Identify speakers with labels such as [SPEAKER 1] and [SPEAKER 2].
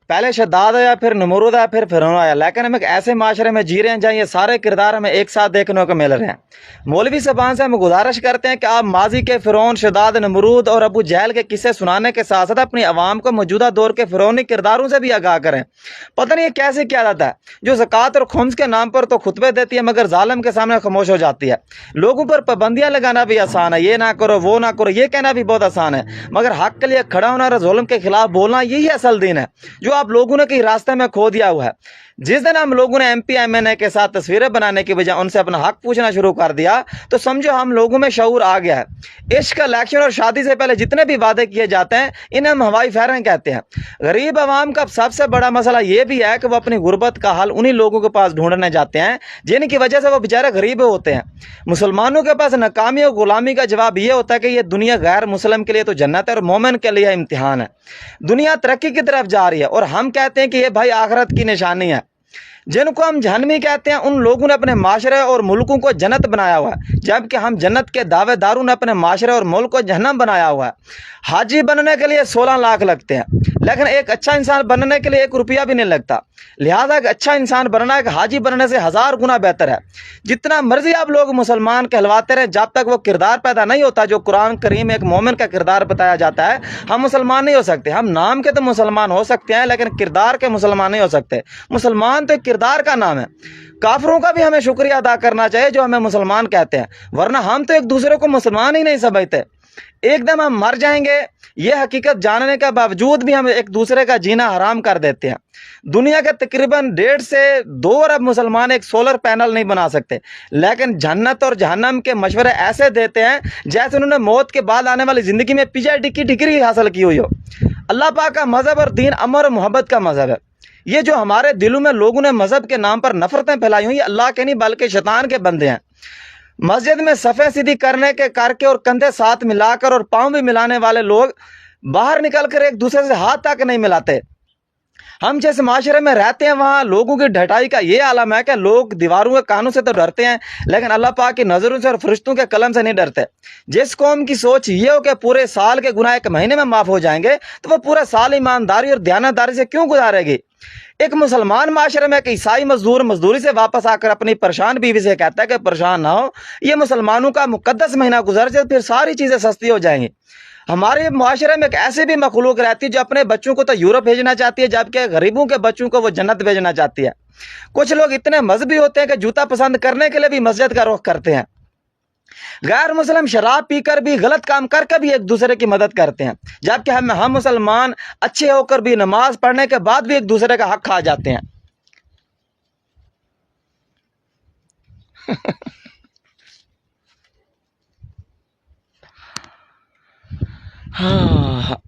[SPEAKER 1] पहले शद्दाद आया, फिर नमरूद आया, फिर फिरौन आया। लेकिन हम एक ऐसे माशरे में जी रहे हैं जहाँ ये सारे किरदार हमें एक साथ देखने को मिल रहे हैं। मौलवी साहबान से हम गुजारिश करते हैं कि आप माजी के फिरौन, शद्दाद, नमरूद और अबू जहल के किस्से सुनाने के साथ साथ अपनी आवाम को मौजूदा दौर के फिरौनी किरदारों से भी आगाह करें। पता नहीं ये कैसे किया जाता है, जो ज़कात और खुम्स के नाम पर तो खुतबे देती है मगर जालिम के सामने खामोश हो जाती है। लोगों पर पाबंदियां लगाना भी आसान है, ये ना करो वो ना करो ये कहना भी बहुत आसान है, मगर हक के लिए खड़ा होना और जुल्म के खिलाफ बोलना यही असल दिन है जो आप लोगों ने कहीं रास्ते में खो दिया हुआ है। जिस दिन हम लोगों ने MP MNA के साथ तस्वीरें बनाने की बजाय उनसे अपना हक पूछना शुरू कर दिया तो समझो हम लोगों में शऊर आ गया है। इश्क, इलेक्शन और शादी से पहले जितने भी वादे किए जाते हैं इन्हें हम हवाई फायरिंग कहते हैं। गरीब आवाम का सबसे बड़ा मसला यह भी है कि वो अपनी गुर्बत का हल उन्हीं लोगों के पास ढूंढने जाते हैं जिनकी वजह से वो बेचारे गरीब होते हैं। मुसलमानों के पास नाकामी और गुलामी का जवाब यह होता है कि ये दुनिया गैर मुस्लिम के लिए तो जन्नत है और मोमिन के लिए इम्तिहान है। दुनिया तरक्की की तरफ जा रही है और हम कहते हैं कि ये भाई आखिरत की निशानी है। जिनको हम जहन्नमी कहते हैं उन लोगों ने अपने माशरे और मुल्कों को जन्नत बनाया हुआ है, जबकि हम जन्नत के दावेदारों ने अपने माशरे और मुल्क को जहन्नम बनाया हुआ है। हाजी बनने के लिए 16 लाख लगते हैं, लेकिन एक अच्छा इंसान बनने के लिए 1 रुपया भी नहीं लगता। लिहाजा एक अच्छा इंसान बनना एक हाजी बनने से 1000 गुना बेहतर है। जितना मर्जी आप लोग मुसलमान कहलवाते रहे, जब तक वो किरदार पैदा नहीं होता जो कुरान करीम एक मोमिन का किरदार बताया जाता है, हम मुसलमान नहीं हो सकते। हम नाम के तो मुसलमान हो सकते हैं लेकिन किरदार के मुसलमान नहीं हो सकते। मुसलमान तो किरदार का नाम है। काफिरों का भी हमें शुक्रिया अदा करना चाहिए जो हमें मुसलमान कहते हैं, वरना हम तो एक दूसरे को मुसलमान ही नहीं समझते। एकदम हम मर जाएंगे ये हकीकत जानने के बावजूद भी हम एक दूसरे का जीना हराम कर देते हैं। दुनिया के तकरीबन 1.5 से 2 अरब मुसलमान एक सोलर पैनल नहीं बना सकते, लेकिन जन्नत और जहन्नम के मशवरे ऐसे देते हैं जैसे उन्होंने मौत के बाद आने वाली ज़िंदगी में PhD की डिग्री हासिल की हुई हो। अल्लाह पाक का मज़हब और दीन अमर और मोहब्बत का मज़हब है। ये जो हमारे दिलों में लोगों ने मज़हब के नाम पर नफरतें फैलाई हुई, अल्लाह के नहीं बल्कि शैतान के बंदे हैं। मस्जिद में सफ़े सीधी करके और कंधे साथ मिलाकर और पाँव भी मिलाने वाले लोग बाहर निकलकर एक दूसरे से हाथ तक नहीं मिलाते। हम जिस माशरे में रहते हैं वहाँ लोगों की ढटाई का ये आलम है कि लोग दीवारों के कानों से तो डरते हैं लेकिन अल्लाह पाक की नज़रों से और फरिश्तों के कलम से नहीं डरते। जिस कौम की सोच ये हो कि पूरे साल के गुनाह 1 महीने में माफ़ हो जाएंगे तो वह पूरा साल ईमानदारी और दयानतदारी से क्यों गुजारेगी। एक मुसलमान माशरे में एक ईसाई मजदूर मजदूरी से वापस आकर अपनी परेशान बीवी से कहता है कि परेशान ना हो, ये मुसलमानों का मुकद्दस महीना गुजर जाए फिर सारी चीज़ें सस्ती हो जाएंगी। हमारे माशरे में एक ऐसी भी मखलूक रहती है जो अपने बच्चों को तो यूरोप भेजना चाहती है जबकि गरीबों के बच्चों को वो जन्नत भेजना चाहती है। कुछ लोग इतने मजहबी होते हैं कि जूता पसंद करने के लिए भी मस्जिद का रुख करते हैं। गैर मुस्लिम शराब पीकर भी गलत काम करके भी एक दूसरे की मदद करते हैं, जबकि हम मुसलमान अच्छे होकर भी नमाज पढ़ने के बाद भी एक दूसरे का हक खा जाते हैं। हाँ।